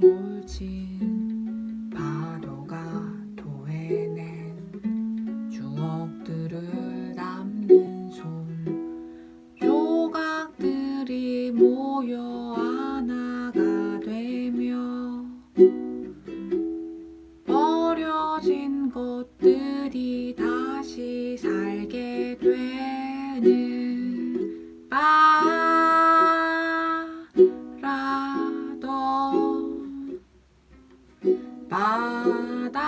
울친 파도가 토해낸 추억들을 담는 손 조각들이 모여 하나가 되며 버려진 것들이 다시 살게 되는 바라던 바다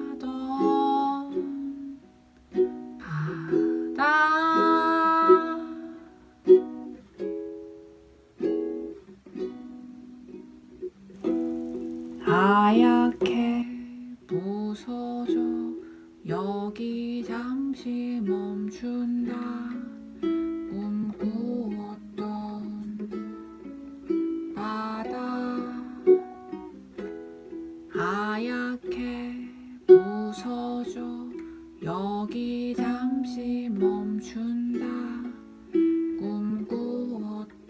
바라던 바다 하얗게 부서져 여기 잠시 멈춘다 꿈꾸었던 바다 하얗게 부서져 여기 잠시 멈춘다 꿈꾸었던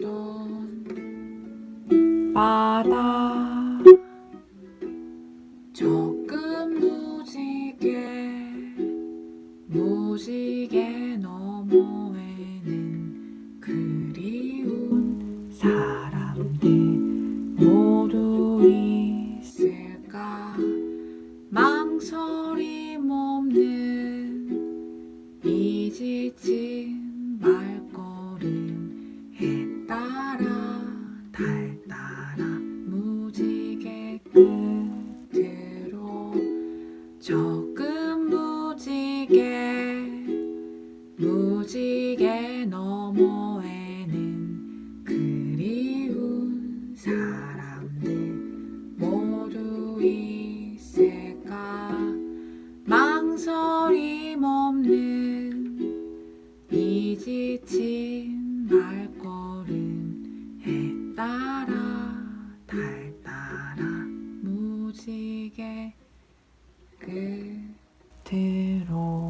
바다 조금 무지개 너머에는 그리운 사람들 모두 있을까 망설임 없는 이 지친 발걸음 해 따라 달 따라 무지개 끝으로 조금 무지개 너머에는 그리운 사람들 모두 있을까 망설임 없는 이 지친 발걸음 해 따라 달 따라 무지개 끝으로